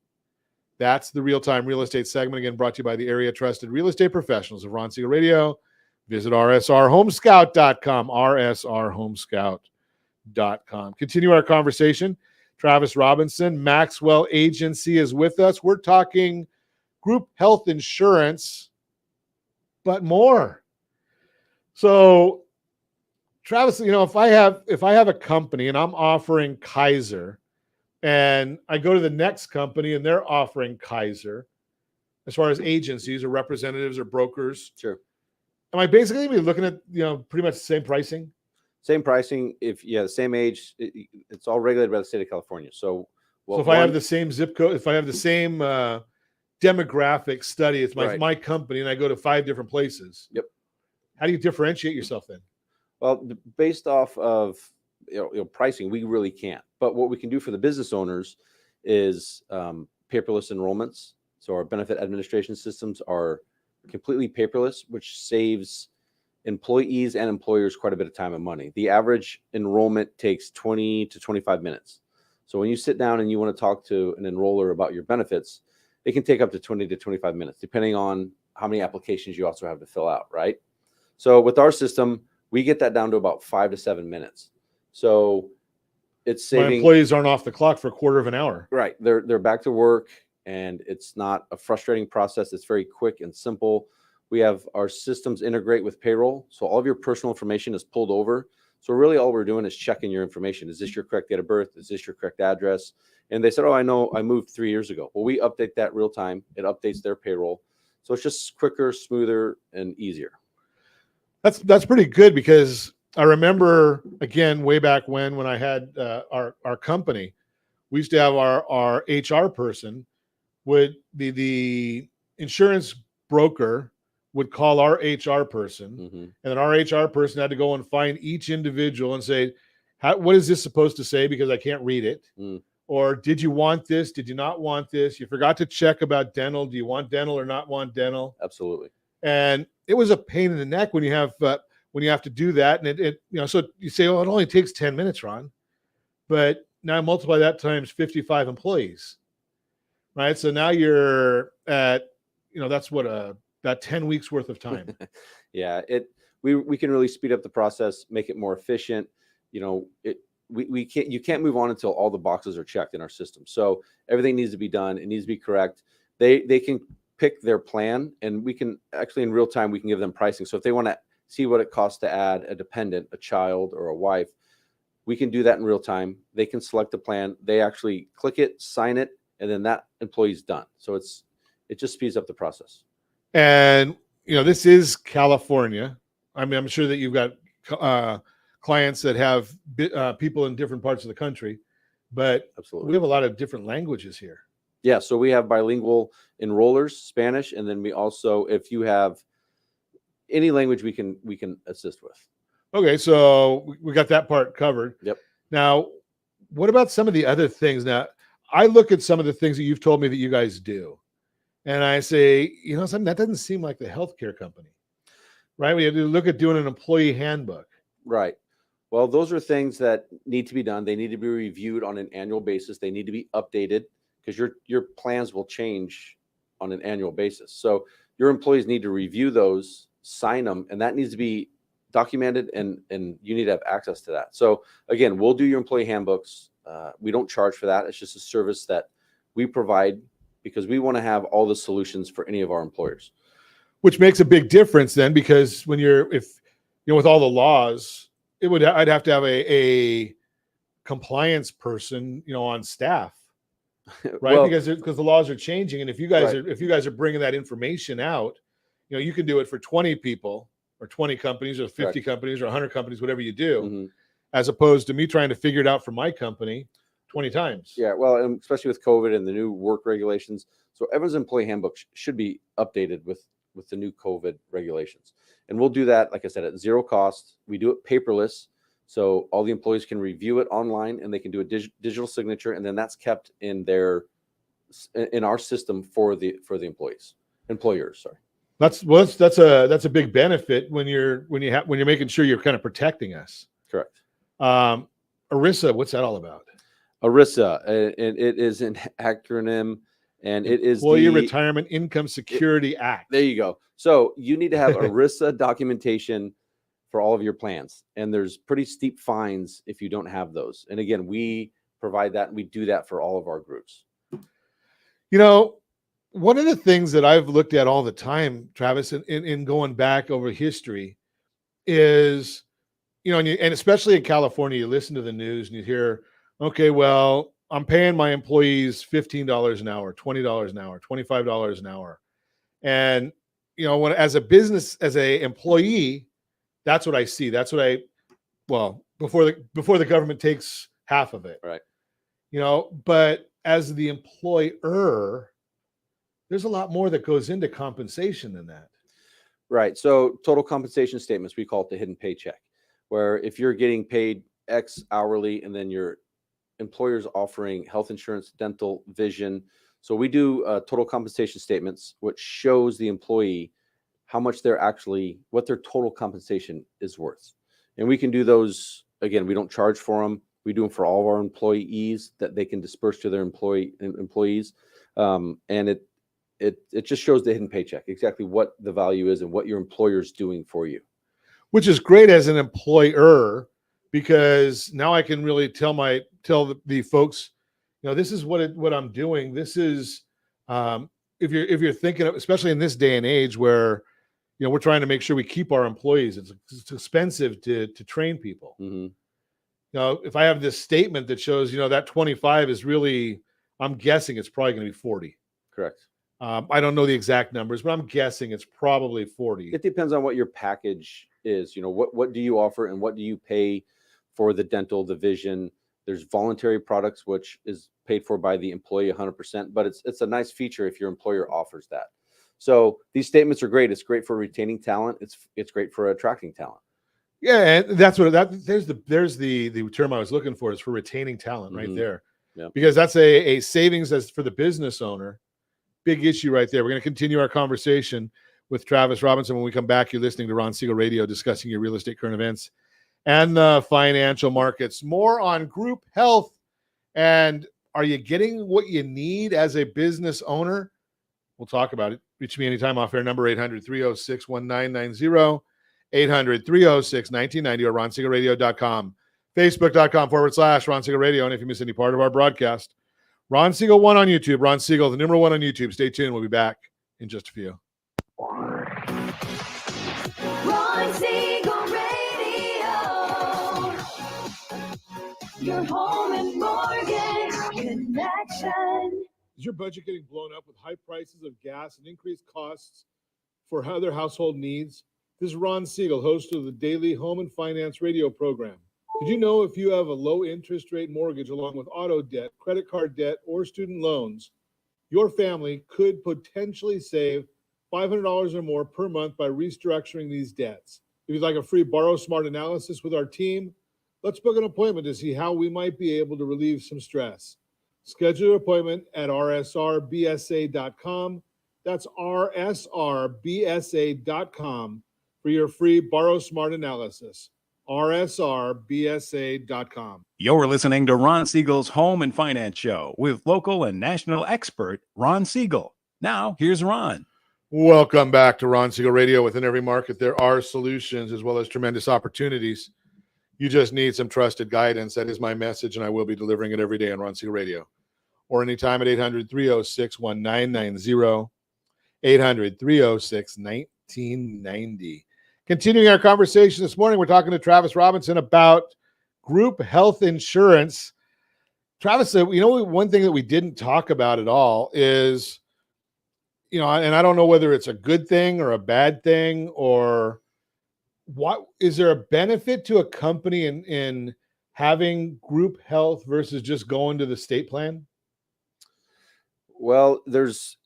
That's the Real-Time Real Estate segment, again, brought to you by the area trusted real estate professionals of Ron Siegel Radio. Visit rsrhomescout.com, rsrhomescout.com. Continue our conversation. Travis Robinson, Maxwell Agency, is with us. We're talking group health insurance, but more. So, Travis, if I have a company and I'm offering Kaiser, and I go to the next company and they're offering Kaiser, as far as agencies or representatives or brokers, Sure. am I basically be looking at pretty much the same pricing? Same pricing. If the same age, it's all regulated by the state of California. So, So if I have the same zip code, if I have the same demographic study, it's my company, and I go to 5 different places. Yep. How do you differentiate yourself then? Well, based off of pricing, we really can't. But what we can do for the business owners is paperless enrollments. So our benefit administration systems are completely paperless, which saves employees and employers quite a bit of time and money. The average enrollment takes 20 to 25 minutes. So when you sit down and you want to talk to an enroller about your benefits, it can take up to 20 to 25 minutes, depending on how many applications you also have to fill out, right? So with our system, We get that down to about 5 to 7 minutes. So it's My saving. employees aren't off the clock for a quarter of an hour. Right. They're back to work, and it's not a frustrating process. It's very quick and simple. We have our systems integrate with payroll. So all of your personal information is pulled over. So really all we're doing is checking your information. Is this your correct date of birth? Is this your correct address? And they said, oh, I know I moved 3 years ago. Well, we update that real time. It updates their payroll. So it's just quicker, smoother, and easier. That's pretty good, because I remember, again, way back when I had our company, we used to have our HR person would the insurance broker would call our HR person, and then our HR person had to go and find each individual and say, what is this supposed to say? Because I can't read it. Or did you want this? Did you not want this? You forgot to check about dental. Do you want dental or not want dental? Absolutely. And it was a pain in the neck when you have to do that. And it so you say, oh, it only takes 10 minutes, Ron. But now multiply that times 55 employees, right? So now you're at, that's what about 10 weeks worth of time. Yeah, we can really speed up the process, make it more efficient. You can't move on until all the boxes are checked in our system. So everything needs to be done. It needs to be correct. They can pick their plan, and we can actually in real time, we can give them pricing. So if they want to see what it costs to add a dependent, a child, or a wife, we can do that in real time. They can select the plan. They actually click it, sign it, and then that employee's done. So it just speeds up the process. And, this is California. I mean, I'm sure that you've got clients that have people in different parts of the country, but Absolutely. we have a lot of different languages here. Yeah, so we have bilingual enrollers, Spanish, and then we also, if you have any language, we can assist with. Okay, so we got that part covered. Yep. Now, what about some of the other things? Now, I look at some of the things that you've told me that you guys do, and I say, something that doesn't seem like the healthcare company, right? We have to look at doing an employee handbook. Right. Well, those are things that need to be done. They need to be reviewed on an annual basis. They need to be updated, because your plans will change on an annual basis. So your employees need to review those, sign them, and that needs to be documented, and you need to have access to that. So again, we'll do your employee handbooks. We don't charge for that. It's just a service that we provide, because we want to have all the solutions for any of our employers. Which makes a big difference then, because when with all the laws, I'd have to have a compliance person, on staff, right? Well, because the laws are changing, and if you guys right. are bringing that information out, you can do it for 20 people or 20 companies or 50 Correct. companies or 100 companies, whatever you do, Mm-hmm. as opposed to me trying to figure it out for my company 20 times. Yeah, well, and especially with COVID and the new work regulations. So everyone's employee handbook should be updated with the new COVID regulations. And we'll do that, like I said, at zero cost. We do it paperless. So all the employees can review it online, and they can do a digital signature, and then that's kept in our system for the employers. Sorry. That's a big benefit when you're making sure you're kind of protecting us. Correct. ERISA, what's that all about? ERISA, and it is an acronym, and it is Employee the Retirement Income Security Act. There you go. So you need to have ERISA documentation for all of your plans, and there's pretty steep fines if you don't have those. And again, we provide that, and we do that for all of our groups. One of the things that I've looked at all the time, Travis, in going back over history is, and especially in California, you listen to the news and you hear, okay, well, I'm paying my employees $15 an hour, $20 an hour, $25 an hour. And, when as a employee, that's what I see. That's what before the government takes half of it. Right. But as the employer, there's a lot more that goes into compensation than that. Right. So total compensation statements, we call it the hidden paycheck, where if you're getting paid X hourly and then your employer's offering health insurance, dental, vision. So we do total compensation statements, which shows the employee how much what their total compensation is worth. And we can do those, again, we don't charge for them. We do them for all of our employees that they can disperse to their employees. And it just shows the hidden paycheck, exactly what the value is and what your employer is doing for you. which is great as an employer, because now I can really tell the folks, this is what I'm doing. This is, if you're thinking of, especially in this day and age where, we're trying to make sure we keep our employees. It's expensive to train people. Mm-hmm. If I have this statement that shows, that 25 is really, I'm guessing it's probably going to be 40. Correct. I don't know the exact numbers, but I'm guessing it's probably 40. It depends on what your package is. What do you offer and what do you pay for the dental, the vision? There's voluntary products, which is paid for by the employee 100%, but it's a nice feature if your employer offers that. So these statements are great. It's great for retaining talent. It's great for attracting talent. Yeah, and that's there's the term I was looking for, is for retaining talent right there. Yeah. Because that's a savings as for the business owner. Big issue right there. We're going to continue our conversation with Travis Robinson. When we come back, you're listening to Ron Siegel Radio, discussing your real estate current events and the financial markets. More on group health. And are you getting what you need as a business owner? We'll talk about it. Reach me anytime off air, number 800-306-1990, 800-306-1990, or ronsiegelradio.com, facebook.com/Ron Siegel Radio. And if you miss any part of our broadcast, Ron Siegel 1 on YouTube, Ron Siegel, the number 1 on YouTube. Stay tuned. We'll be back in just a few. Ron Siegel Radio. Your home and mortgage connection. Is your budget getting blown up with high prices of gas and increased costs for other household needs? This is Ron Siegel, host of the daily home and finance radio program. Did you know if you have a low interest rate mortgage along with auto debt, credit card debt, or student loans, your family could potentially save $500 or more per month by restructuring these debts? If you'd like a free Borrow Smart analysis with our team, let's book an appointment to see how we might be able to relieve some stress. Schedule an appointment at rsrbsa.com. That's rsrbsa.com for your free Borrow Smart analysis. rsrbsa.com. You're listening to Ron Siegel's Home and Finance Show with local and national expert Ron Siegel. Now, here's Ron. Welcome back to Ron Siegel Radio. Within every market, there are solutions as well as tremendous opportunities. You just need some trusted guidance. That is my message, and I will be delivering it every day on Ron Siegel Radio, or anytime at 800-306-1990, 800-306-1990. Continuing our conversation this morning, we're talking to Travis Robinson about group health insurance. Travis said, one thing that we didn't talk about at all is, and I don't know whether it's a good thing or a bad thing, or what is there a benefit to a company in having group health versus just going to the state plan? Well, there's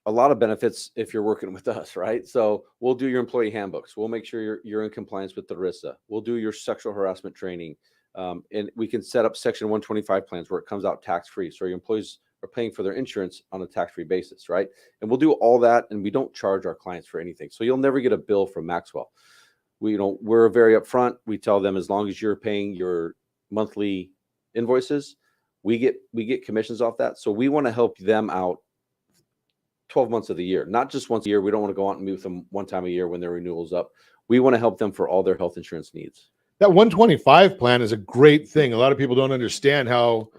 a lot of benefits if you're working with us, right? So we'll do your employee handbooks. We'll make sure you're in compliance with the RISA. We'll do your sexual harassment training. And we can set up Section 125 plans where it comes out tax-free. So your employees are paying for their insurance on a tax-free basis, right? And we'll do all that, and we don't charge our clients for anything. So you'll never get a bill from Maxwell. We're very upfront. We tell them as long as you're paying your monthly invoices, we get commissions off that. So we want to help them out 12 months of the year, not just once a year. We don't want to go out and meet with them one time a year when their renewal's up. We want to help them for all their health insurance needs. That 125 plan is a great thing. A lot of people don't understand how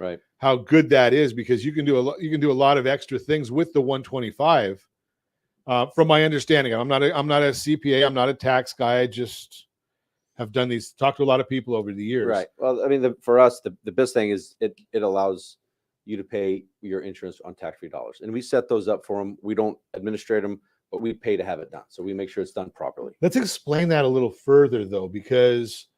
good that is, because you can do a lot of extra things with the 125. From my understanding, I'm not a CPA. I'm not a tax guy. I just have talked to a lot of people over the years. Right. Well, I mean, for us, the best thing is it allows you to pay your insurance on tax-free dollars. And we set those up for them. We don't administrate them, but we pay to have it done. So we make sure it's done properly. Let's explain that a little further, though, because,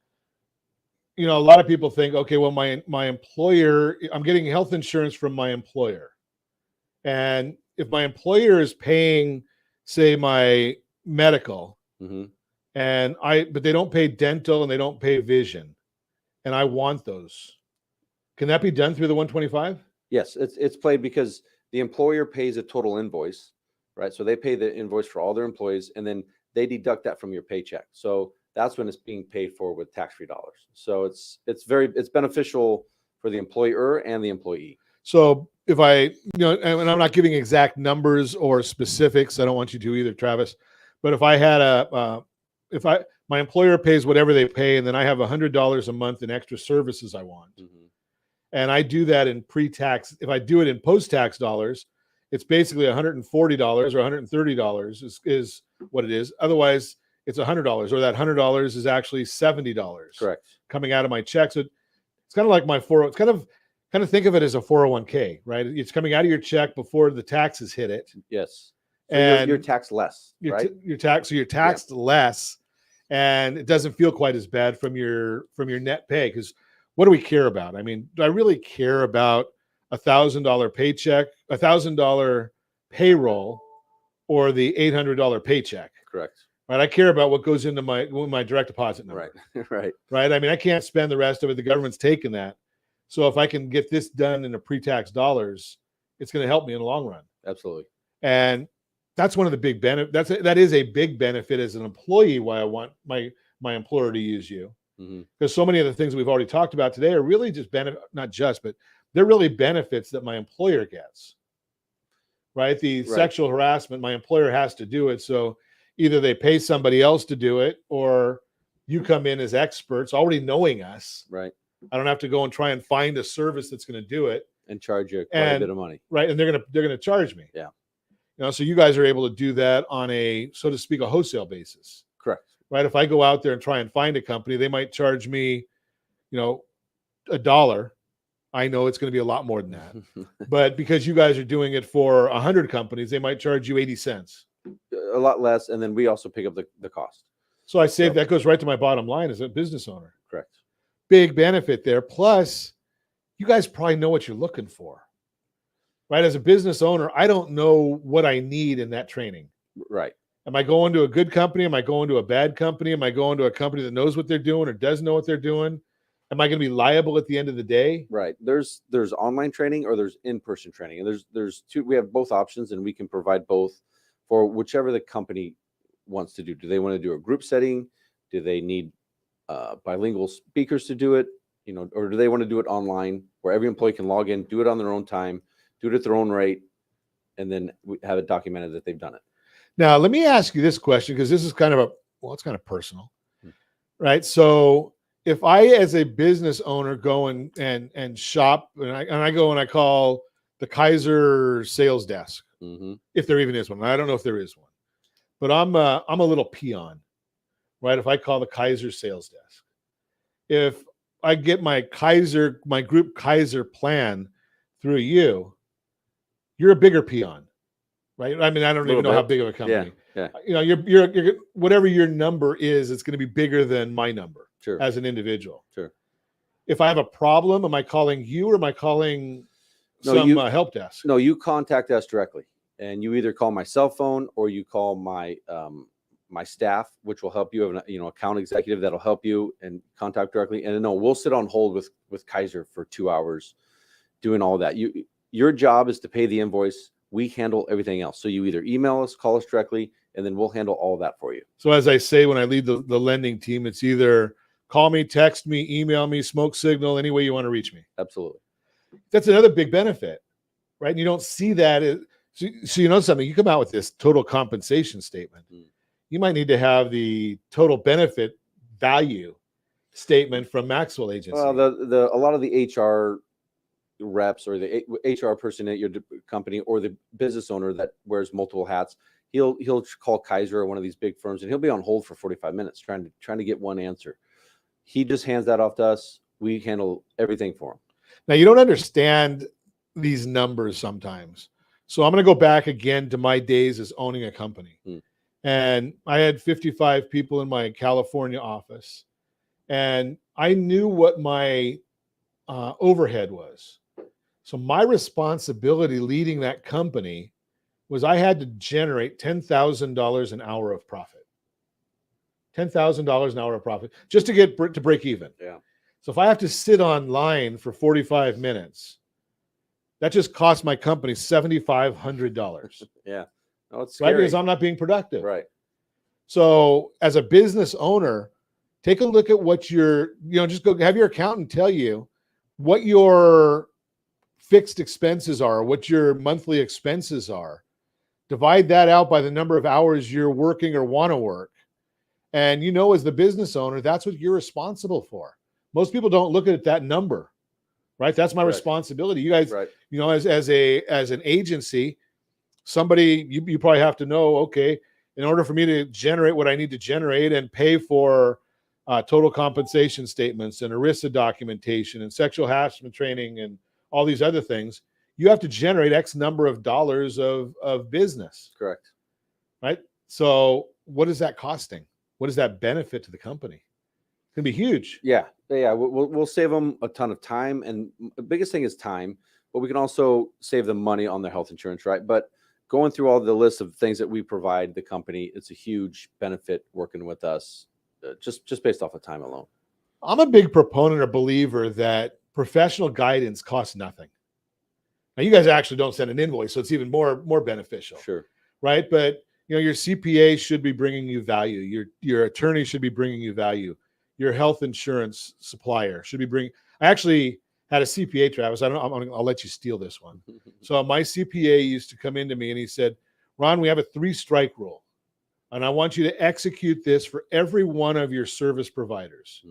a lot of people think, okay, well, my employer, I'm getting health insurance from my employer. And if my employer is paying, say, my medical, but they don't pay dental and they don't pay vision, and I want those, can that be done through the 125? Yes, it's played because the employer pays a total invoice, right? So they pay the invoice for all their employees, and then they deduct that from your paycheck. So that's when it's being paid for with tax-free dollars. So it's beneficial for the employer and the employee. So if and I'm not giving exact numbers or specifics, I don't want you to either, Travis, but if I had My employer pays whatever they pay, and then I have $100 a month in extra services I want. Mm-hmm. And I do that in pre-tax. If I do it in post-tax dollars, it's basically $140 or $130 is what it is. Otherwise, it's $100, or that $100 is actually $70. Correct. Coming out of my check. So it's kind of like my 4. It's kind of think of it as a 401k, right? It's coming out of your check before the taxes hit it. Yes. So And you're taxed less, right? You're taxed less, and it doesn't feel quite as bad from your net pay. Because what do we care about? I mean, do I really care about $1,000 paycheck, $1,000 payroll, or the $800 paycheck? Correct. Right. I care about what goes into my direct deposit number. Right. Right. I mean, I can't spend the rest of it. The government's taking that. So if I can get this done in a pre-tax dollars, it's going to help me in the long run. Absolutely. And that's one of the big benefits. That is a big benefit as an employee. Why I want my employer to use you, because so many of the things we've already talked about today are really just but they're really benefits that my employer gets. Right. The sexual harassment, my employer has to do it. So either they pay somebody else to do it, or you come in as experts already knowing us. Right. I don't have to go and try and find a service that's going to do it and charge you quite a bit of money. Right. And they're going to charge me. Yeah. So you guys are able to do that on a, so to speak, a wholesale basis. Correct. Right. If I go out there and try and find a company, they might charge me, $1. I know it's going to be a lot more than that. But because you guys are doing it for 100 companies, they might charge you 80 cents. A lot less. And then we also pick up the cost. So I save, that goes right to my bottom line as a business owner. Correct. Big benefit there. Plus, you guys probably know what you're looking for. Right. As a business owner, I don't know what I need in that training. Right. Am I going to a good company? Am I going to a bad company? Am I going to a company that knows what they're doing or does know what they're doing? Am I going to be liable at the end of the day? Right. There's online training or there's in-person training. And there's two, we have both options, and we can provide both for whichever the company wants to do. Do they want to do a group setting? Do they need bilingual speakers to do it? Or do they want to do it online where every employee can log in, do it on their own time, do it at their own rate, and then we have it documented that they've done it. Now, let me ask you this question, because this is kind of it's kind of personal, right? So if I, as a business owner, go and shop, and I go and I call the Kaiser sales desk, if there even is one. I don't know if there is one, but I'm a little peon, right? If I call the Kaiser sales desk, if I get my group Kaiser plan through you, you're a bigger peon, right? I mean, I don't even know how big of a company. Yeah. You're whatever your number is, it's going to be bigger than my number. Sure. As an individual. Sure. If I have a problem, am I calling you or am I calling help desk? No, you contact us directly, and you either call my cell phone or you call my my staff, which will help you. Have an account executive that'll help you and contact directly. And no, we'll sit on hold with Kaiser for 2 hours doing all that. Your job is to pay the invoice. We handle everything else. So you either email us, call us directly, and then we'll handle all that for you. So as I say, when I lead the lending team, it's either call me, text me, email me, smoke signal, any way you want to reach me. Absolutely. That's another big benefit, right? And you don't see that. So you know something, you come out with this total compensation statement. You might need to have the total benefit value statement from Maxwell Agency. Well, a lot of the HR reps or the HR person at your company or the business owner that wears multiple hats, he'll call Kaiser or one of these big firms, and he'll be on hold for 45 minutes trying to get one answer. He just hands that off to us. We handle everything for him. Now, you don't understand these numbers sometimes. So I'm going to go back again to my days as owning a company. And I had 55 people in my California office. And I knew what my overhead was. So my responsibility leading that company was I had to generate $10,000 an hour of profit. $10,000 an hour of profit just to break even. Yeah. So if I have to sit online for 45 minutes, that just cost my company $7,500. Yeah. No, it's right, scary. because I'm not being productive. Right. So as a business owner, take a look at what just go have your accountant tell you what your fixed expenses are, what your monthly expenses are. Divide that out by the number of hours you're working or want to work, And as the business owner, that's what you're responsible for. Most people don't look at that number, right? That's my Correct. responsibility. You guys, Right. as an agency, somebody you probably have to know, okay, in order for me to generate what I need to generate and pay for total compensation statements and ERISA documentation and sexual harassment training and all these other things, you have to generate X number of dollars of business, Correct. right? So what is that costing? What does that benefit to the company? It's going to be huge. Yeah. We'll save them a ton of time, and the biggest thing is time. But we can also save them money on their health insurance, right? But going through all the list of things that we provide the company, it's a huge benefit working with us, just based off of time alone. I'm a big proponent or believer that professional guidance costs nothing. Now, you guys actually don't send an invoice, so it's even more beneficial, Sure. right? But your CPA should be bringing you value. Your attorney should be bringing you value. Your health insurance supplier should be bringing. I actually had a CPA, Travis. I'll let you steal this one. So my CPA used to come into me and he said, Ron, we have a 3-strike rule. And I want you to execute this for every one of your service providers.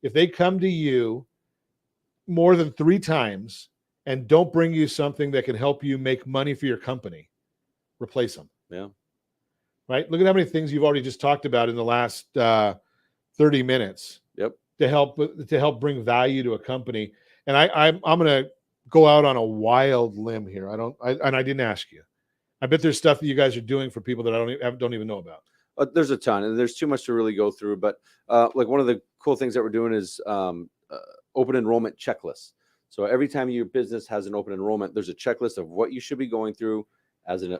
If they come to you more than 3 times and don't bring you something that can help you make money for your company, replace them. Yeah. Right? Look at how many things you've already just talked about in the last 30 minutes. Yep. To help bring value to a company. And I'm going to go out on a wild limb here. I didn't ask you. I bet there's stuff that you guys are doing for people that I don't even know about. There's a ton, and there's too much to really go through. But like one of the cool things that we're doing is open enrollment checklists. So every time your business has an open enrollment, there's a checklist of what you should be going through as an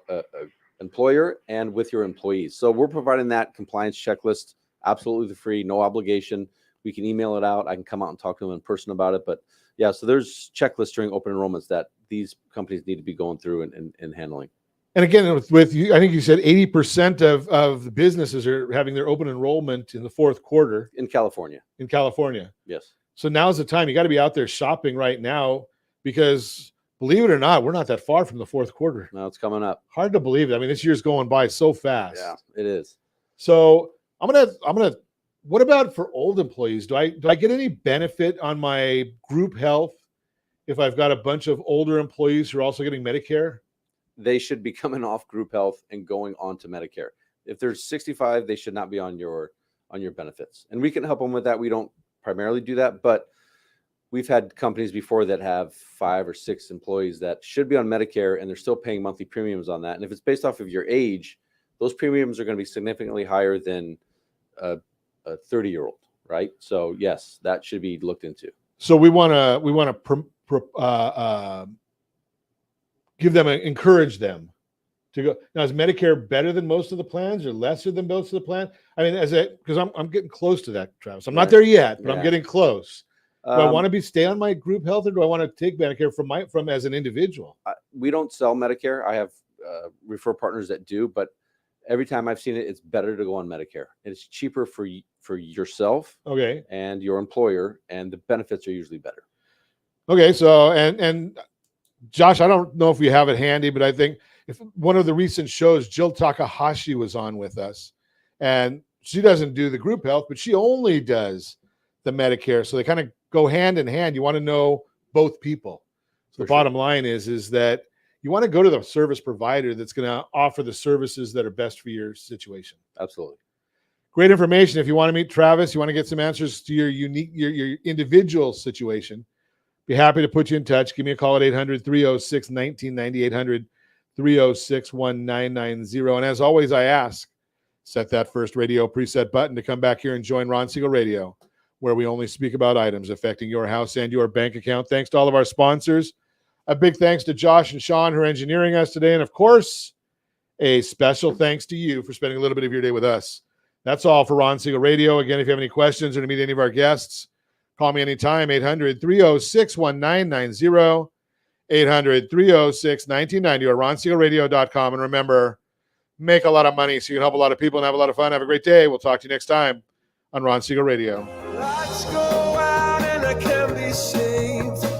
employer and with your employees. So we're providing that compliance checklist absolutely free, no obligation. We can email it out. I can come out and talk to them in person about it. But yeah, so there's checklists during open enrollments that these companies need to be going through and handling. And again, with you, I think you said 80% of the businesses are having their open enrollment in the fourth quarter In California. Yes. Yes. So now's the time. You got to be out there shopping right now because, believe it or not, we're not that far from the fourth quarter. No, it's coming up. Hard to believe it. I mean, this year's going by so fast. Yeah, it is. So I'm gonna. What about for old employees? Do I get any benefit on my group health if I've got a bunch of older employees who are also getting Medicare? They should be coming off group health and going on to Medicare. If they're 65, they should not be on your benefits. And we can help them with that. We don't primarily do that, but we've had companies before that have 5 or 6 employees that should be on Medicare and they're still paying monthly premiums on that. And if it's based off of your age, those premiums are going to be significantly higher than a 30-year-old, right? So yes, that should be looked into. So we want to give them encourage them to go. Now, is Medicare better than most of the plans or lesser than most of the plans? I mean, because I'm getting close to that, Travis. I'm not there yet, but I'm getting close. Do I want to stay on my group health, or do I want to take Medicare from as an individual? We don't sell Medicare. I have refer partners that do, but every time I've seen it, it's better to go on Medicare. It's cheaper for yourself, Okay. and your employer, and the benefits are usually better. Okay. So and Josh, I don't know if we have it handy, but I think if one of the recent shows, Jill Takahashi was on with us, and she doesn't do the group health, but she only does the Medicare. So they kind of go hand in hand. You want to know both people. So the bottom line is that you want to go to the service provider that's going to offer the services that are best for your situation. Absolutely. Great information. If you want to meet Travis, you want to get some answers to your unique, your individual situation, be happy to put you in touch. Give me a call at 800-306-1990, 800-306-1990. And as always, I ask, set that first radio preset button to come back here and join Ron Siegel Radio, where we only speak about items affecting your house and your bank account. Thanks to all of our sponsors. A big thanks to Josh and Sean who are engineering us today. And of course, a special thanks to you for spending a little bit of your day with us. That's all for Ron Siegel Radio. Again, if you have any questions or to meet any of our guests, call me anytime, 800-306-1990, 800-306-1990, or ronsiegelradio.com. And remember, make a lot of money so you can help a lot of people and have a lot of fun. Have a great day. We'll talk to you next time on Ron Siegel Radio.